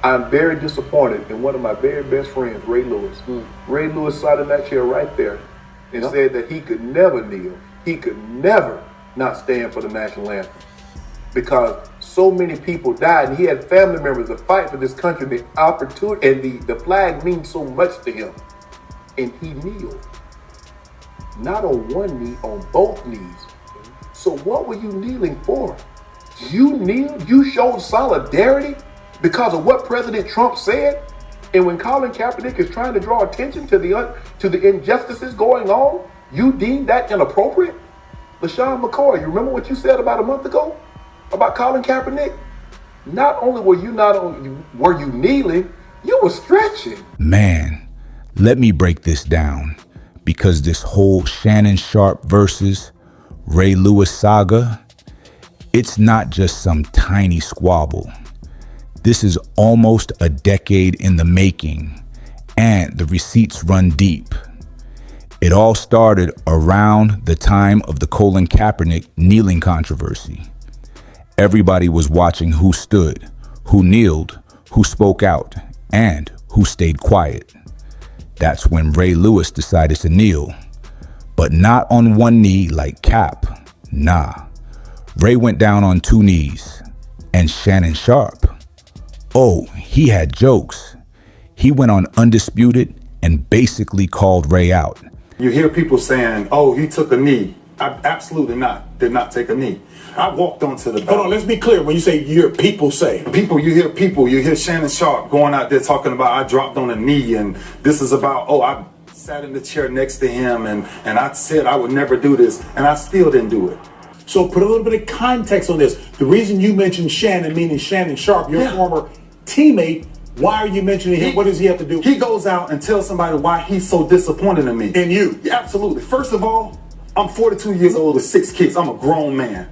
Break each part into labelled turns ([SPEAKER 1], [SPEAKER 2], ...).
[SPEAKER 1] I'm very disappointed in one of my very best friends, Ray Lewis. Ray Lewis sat in that chair right there and said that he could never kneel. He could never not stand for the national anthem because so many people died and he had family members to fight for this country. The opportunity and the flag means so much to him. And he kneeled. Not on one knee, on both knees. So what were you kneeling for? You kneeled, you showed solidarity because of what President Trump said? And when Colin Kaepernick is trying to draw attention to the injustices going on, you deem that inappropriate? LaShawn McCoy, you remember what you said about a month ago about Colin Kaepernick? Not only were you kneeling, you were stretching.
[SPEAKER 2] Man, let me break this down, because this whole Shannon Sharpe versus Ray Lewis saga, it's not just some tiny squabble. This is almost a decade in the making, and the receipts run deep. It all started around the time of the Colin Kaepernick kneeling controversy. Everybody was watching who stood, who kneeled, who spoke out, and who stayed quiet. That's when Ray Lewis decided to kneel, but not on one knee like Cap. Nah, Ray went down on two knees. And Shannon Sharpe, oh, he had jokes. He went on Undisputed and basically called Ray out.
[SPEAKER 3] You hear people saying, oh, he took a knee. I absolutely did not take a knee. I walked onto the ballot.
[SPEAKER 4] Hold on, let's be clear. When you say you hear people say.
[SPEAKER 3] You hear Shannon Sharpe going out there talking about I dropped on a knee and this is about, oh, I sat in the chair next to him and I said I would never do this and I still didn't do it.
[SPEAKER 4] So put a little bit of context on this. The reason you mentioned Shannon, meaning Shannon Sharpe, your former teammate, why are you mentioning him? What does he have to do?
[SPEAKER 3] He goes out and tells somebody why he's so disappointed in me.
[SPEAKER 4] In you?
[SPEAKER 3] Yeah, absolutely. First of all, I'm 42 years old with 6 kids. I'm a grown man.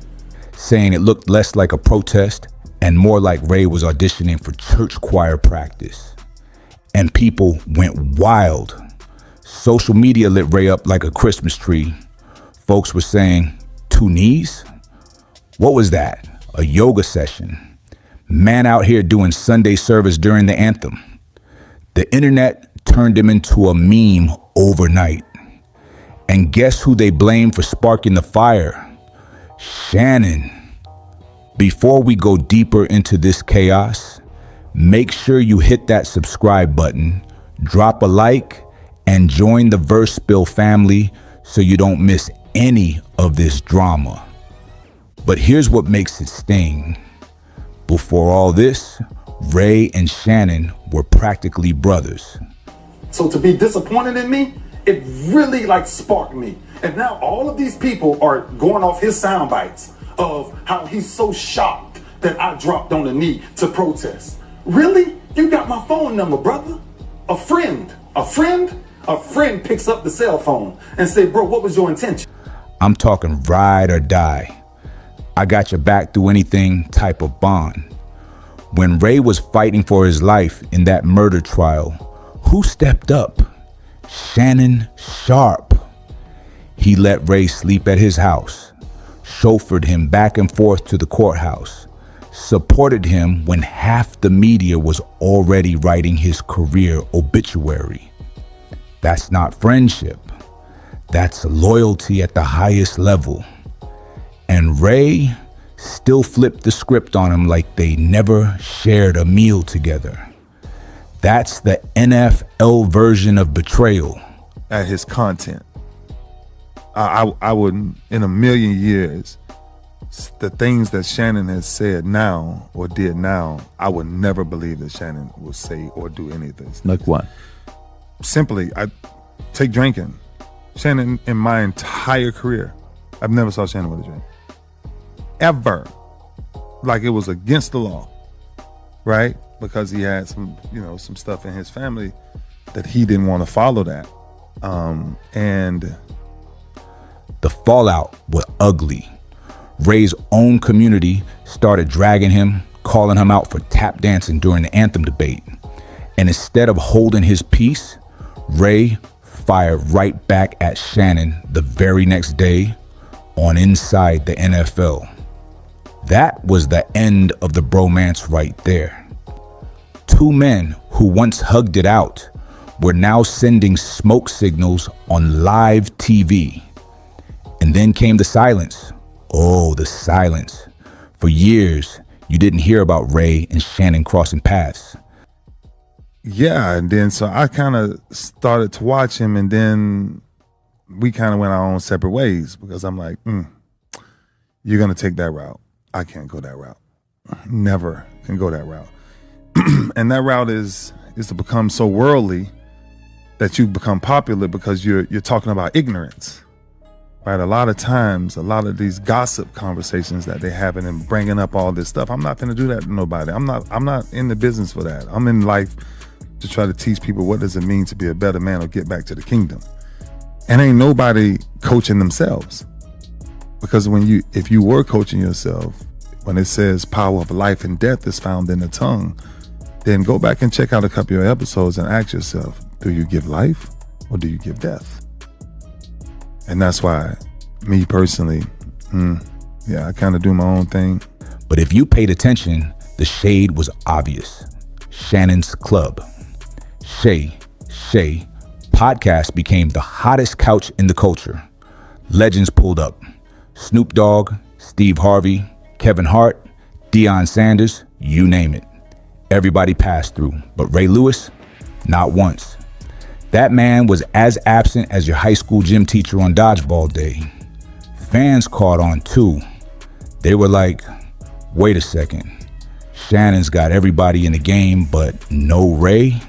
[SPEAKER 2] Saying it looked less like a protest and more like Ray was auditioning for church choir practice. And people went wild. Social media lit Ray up like a Christmas tree. Folks were saying, 2 knees? What was that? A yoga session? Man out here doing Sunday service during the anthem. The internet turned him into a meme overnight. And guess who they blamed for sparking the fire? Shannon. Before we go deeper into this chaos, make sure you hit that subscribe button, drop a like, and join the VerseSpill family so you don't miss any of this drama. But here's what makes it sting. Before all this, Ray and Shannon were practically brothers.
[SPEAKER 3] So to be disappointed in me, it really sparked me. And now all of these people are going off his sound bites of how he's so shocked that I dropped on the knee to protest. Really? You got my phone number, brother? A friend picks up the cell phone and say, bro, what was your intention?
[SPEAKER 2] I'm talking ride or die. I got your back through anything type of bond. When Ray was fighting for his life in that murder trial, who stepped up? Shannon Sharpe. He let Ray sleep at his house, chauffeured him back and forth to the courthouse, supported him when half the media was already writing his career obituary. That's not friendship. That's loyalty at the highest level. And Ray still flipped the script on him like they never shared a meal together. That's the NFL version of betrayal.
[SPEAKER 5] At his content, I wouldn't, in a million years, the things that Shannon has said now or did now, I would never believe that Shannon would say or do any of this.
[SPEAKER 6] Like what?
[SPEAKER 5] Simply, I take drinking. Shannon, in my entire career, I've never saw Shannon with a drink. Ever. Like it was against the law, right? Because he had some stuff in his family that he didn't want to follow that. And
[SPEAKER 2] the fallout was ugly. Ray's own community started dragging him, calling him out for tap dancing during the anthem debate. And instead of holding his peace, Ray fired right back at Shannon the very next day on Inside the NFL. That was the end of the bromance right there. 2 two men who once hugged it out were now sending smoke signals on live TV. And then came the silence. Oh, the silence. For years, you didn't hear about Ray and Shannon crossing paths.
[SPEAKER 5] Yeah, and then so I kind of started to watch him, and then we kind of went our own separate ways because I'm like, you're going to take that route. I can't go that route. Never can go that route. And that route is to become so worldly that you become popular because you're talking about ignorance. Right, a lot of times, a lot of these gossip conversations that they're having and bringing up all this stuff, I'm not going to do that to nobody. I'm not in the business for that. I'm in life to try to teach people what does it mean to be a better man or get back to the kingdom. And ain't nobody coaching themselves, because if you were coaching yourself, when it says power of life and death is found in the tongue, then go back and check out a couple of episodes and ask yourself, do you give life or do you give death? And that's why, me personally, I kind of do my own thing.
[SPEAKER 2] But if you paid attention, the shade was obvious. Shannon's Club. Shay podcast became the hottest couch in the culture. Legends pulled up. Snoop Dogg, Steve Harvey, Kevin Hart, Deion Sanders, you name it. Everybody passed through, but Ray Lewis, not once. That man was as absent as your high school gym teacher on dodgeball day. Fans caught on too. They were like, wait a second. Shannon's got everybody in the game, but no Ray?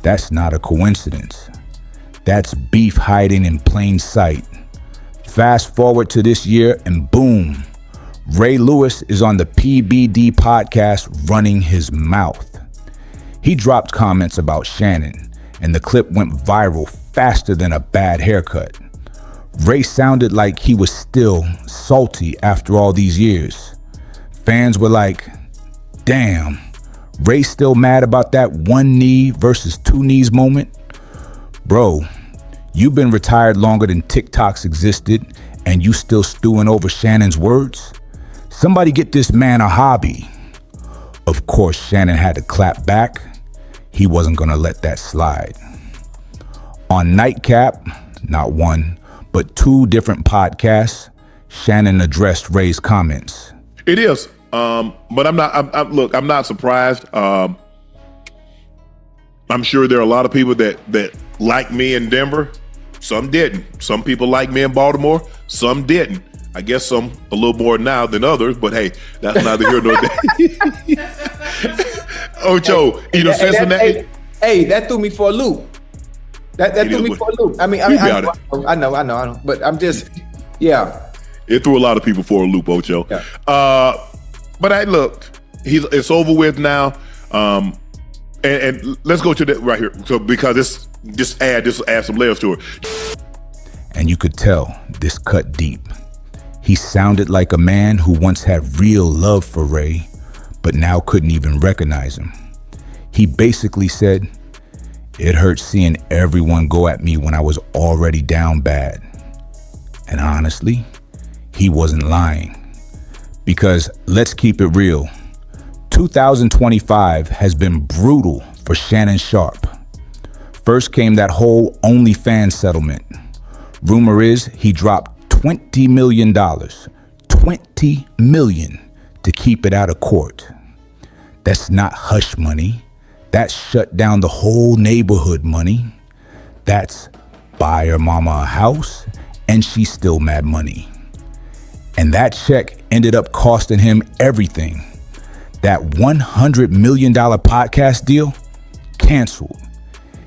[SPEAKER 2] That's not a coincidence. That's beef hiding in plain sight. Fast forward to this year and boom, Ray Lewis is on the PBD podcast running his mouth. He dropped comments about Shannon, and the clip went viral faster than a bad haircut. Ray sounded like he was still salty after all these years. Fans were like, damn, Ray still mad about that one knee versus two knees moment? Bro, you've been retired longer than TikToks existed, and you still stewing over Shannon's words? Somebody get this man a hobby. Of course, Shannon had to clap back. He wasn't gonna let that slide. On Nightcap, not one, but two different podcasts, Shannon addressed Ray's comments.
[SPEAKER 1] It is, but I'm not surprised. I'm sure there are a lot of people that like me in Denver. Some didn't. Some people like me in Baltimore. Some didn't. I guess some a little more now than others, but hey, that's neither here nor there. Ocho, Cincinnati.
[SPEAKER 6] Hey, that threw me for a loop. That threw me for a loop. I know. But I'm just, yeah.
[SPEAKER 1] It threw a lot of people for a loop, Ocho. Yeah. But I look, it's over with now. And let's go to that right here. So because this will add some layers to it.
[SPEAKER 2] And you could tell this cut deep. He sounded like a man who once had real love for Ray, but now couldn't even recognize him. He basically said, it hurt seeing everyone go at me when I was already down bad. And honestly, he wasn't lying. Because let's keep it real, 2025 has been brutal for Shannon Sharpe. First came that whole OnlyFans settlement. Rumor is he dropped $20 million, $20 million to keep it out of court. That's not hush money. That's shut down the whole neighborhood money. That's buy her mama a house and she's still mad money. And that check ended up costing him everything. That $100 million podcast deal, canceled.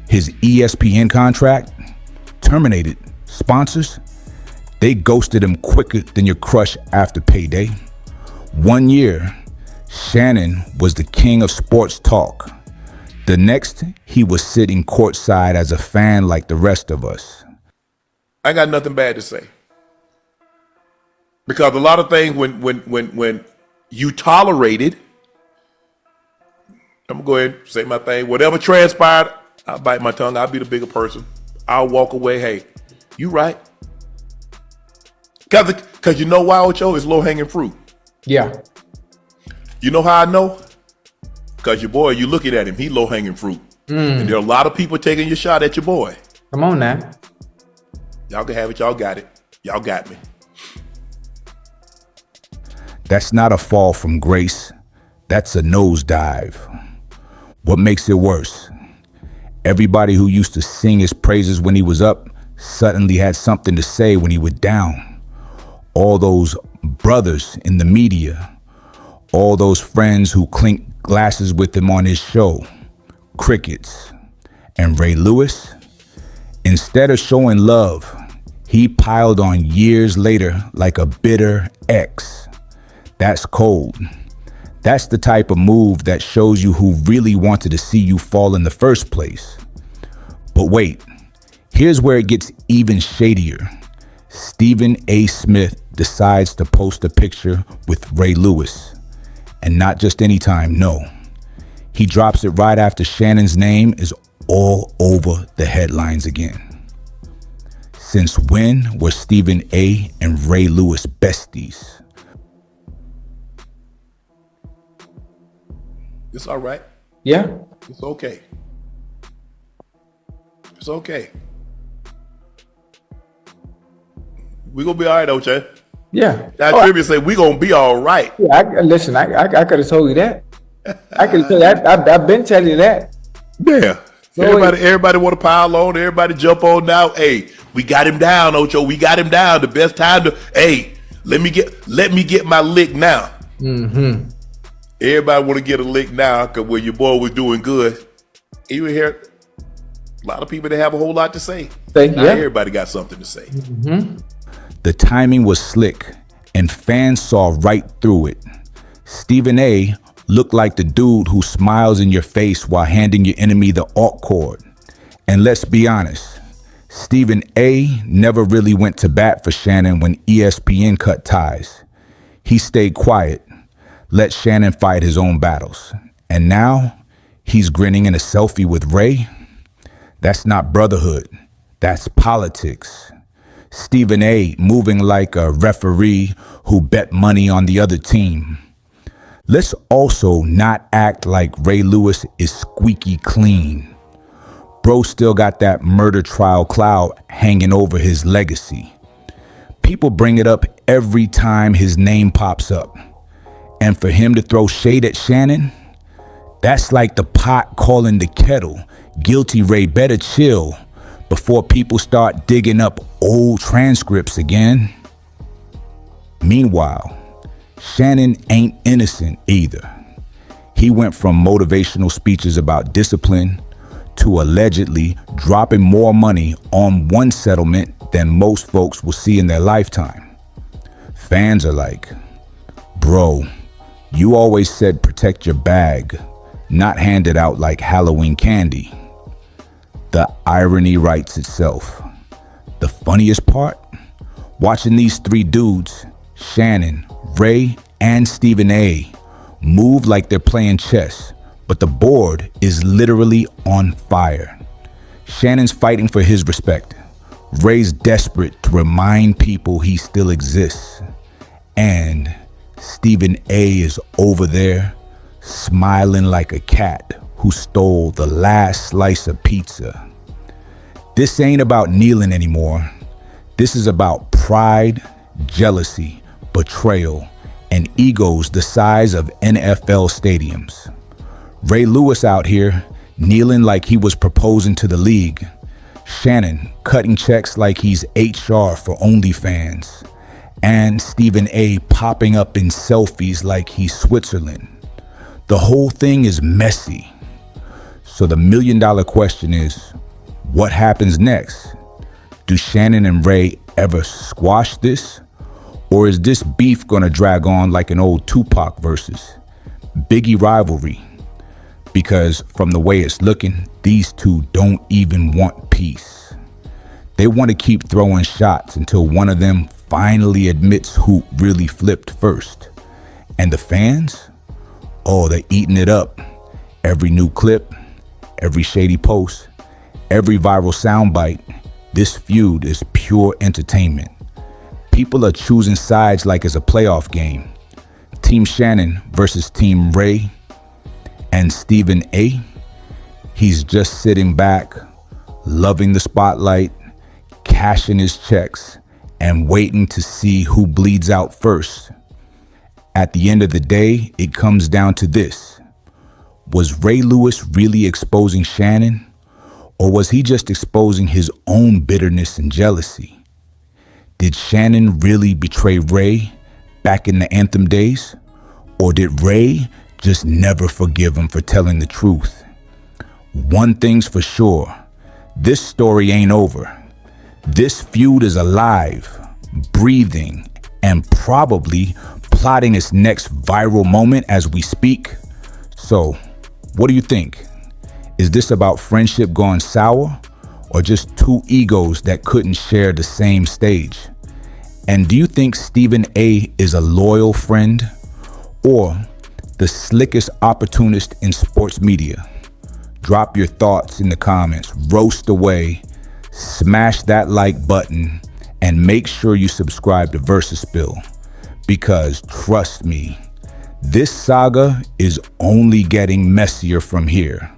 [SPEAKER 2] His ESPN contract, terminated. Sponsors, they ghosted him quicker than your crush after payday. 1 year, Shannon was the king of sports talk. The next, he was sitting courtside as a fan like the rest of us.
[SPEAKER 1] I got nothing bad to say. Because a lot of things when you tolerate it, I'm gonna go ahead and say my thing. Whatever transpired, I'll bite my tongue. I'll be the bigger person. I'll walk away. Hey, you right. Cause you know why, Ocho? It's low hanging fruit.
[SPEAKER 6] Yeah.
[SPEAKER 1] You know how I know?
[SPEAKER 7] Because your boy, you looking at him, he low-hanging fruit. And there are a lot of people taking your shot at your boy.
[SPEAKER 6] Come on now.
[SPEAKER 7] Y'all can have it. Y'all got it. Y'all got me.
[SPEAKER 2] That's not a fall from grace. That's a nosedive. What makes it worse? Everybody who used to sing his praises when he was up suddenly had something to say when he was down. All those brothers in the media, all those friends who clinked glasses with him on his show, crickets. And Ray Lewis, instead of showing love, he piled on years later like a bitter ex. That's cold. That's the type of move that shows you who really wanted to see you fall in the first place. But wait, here's where it gets even shadier. Stephen A. Smith decides to post a picture with Ray Lewis. And not just any time, no. He drops it right after Shannon's name is all over the headlines again. Since when were Stephen A. and Ray Lewis besties?
[SPEAKER 7] It's all right.
[SPEAKER 6] Yeah.
[SPEAKER 7] It's okay. It's okay. We gonna be all right, OJ.
[SPEAKER 6] Yeah.
[SPEAKER 7] That tribute say we gonna be all right.
[SPEAKER 6] Yeah. Listen, I could have told you that. I could have told you that. I've been telling you that.
[SPEAKER 7] Yeah.
[SPEAKER 6] So
[SPEAKER 7] everybody want to pile on. Everybody jump on now. Hey, we got him down, Ocho. We got him down. The best time to. Hey, let me get my lick now.
[SPEAKER 6] Mm-hmm.
[SPEAKER 7] Everybody want to get a lick now because when your boy was doing good, you hear a lot of people that have a whole lot to say. Now everybody got something to say.
[SPEAKER 6] Mm-hmm.
[SPEAKER 2] The timing was slick, and fans saw right through it. Stephen A. looked like the dude who smiles in your face while handing your enemy the alt cord. And let's be honest, Stephen A. never really went to bat for Shannon when ESPN cut ties. He stayed quiet, let Shannon fight his own battles. And now he's grinning in a selfie with Ray. That's not brotherhood. That's politics. Stephen A. moving like a referee who bet money on the other team. Let's also not act like Ray Lewis is squeaky clean. Bro still got that murder trial cloud hanging over his legacy. People bring it up every time his name pops up. And for him to throw shade at Shannon, that's like the pot calling the kettle. Guilty Ray, better chill before people start digging up old transcripts again. Meanwhile, Shannon ain't innocent either. He went from motivational speeches about discipline to allegedly dropping more money on one settlement than most folks will see in their lifetime. Fans are like, bro, you always said protect your bag, not hand it out like Halloween candy. The irony writes itself. The funniest part? Watching these three dudes, Shannon, Ray, and Stephen A, move like they're playing chess, but the board is literally on fire. Shannon's fighting for his respect. Ray's desperate to remind people he still exists. And Stephen A is over there, smiling like a cat who stole the last slice of pizza. This ain't about kneeling anymore. This is about pride, jealousy, betrayal, and egos the size of NFL stadiums. Ray Lewis out here kneeling like he was proposing to the league. Shannon cutting checks like he's HR for OnlyFans. And Stephen A popping up in selfies like he's Switzerland. The whole thing is messy. So the $1 million question is, what happens next? Do Shannon and Ray ever squash this? Or is this beef gonna drag on like an old Tupac versus Biggie rivalry? Because from the way it's looking, these two don't even want peace. They want to keep throwing shots until one of them finally admits who really flipped first. And the fans? Oh, they're eating it up. Every new clip, every shady post, every viral soundbite, this feud is pure entertainment. People are choosing sides like it's a playoff game. Team Shannon versus Team Ray. And Stephen A., he's just sitting back, loving the spotlight, cashing his checks, and waiting to see who bleeds out first. At the end of the day, it comes down to this. Was Ray Lewis really exposing Shannon? Or was he just exposing his own bitterness and jealousy? Did Shannon really betray Ray back in the Anthem days? Or did Ray just never forgive him for telling the truth? One thing's for sure, this story ain't over. This feud is alive, breathing, and probably plotting its next viral moment as we speak. So, what do you think? Is this about friendship gone sour, or just two egos that couldn't share the same stage? And do you think Stephen A. is a loyal friend, or the slickest opportunist in sports media? Drop your thoughts in the comments, roast away, smash that like button, and make sure you subscribe to VerseSpill, because trust me, this saga is only getting messier from here.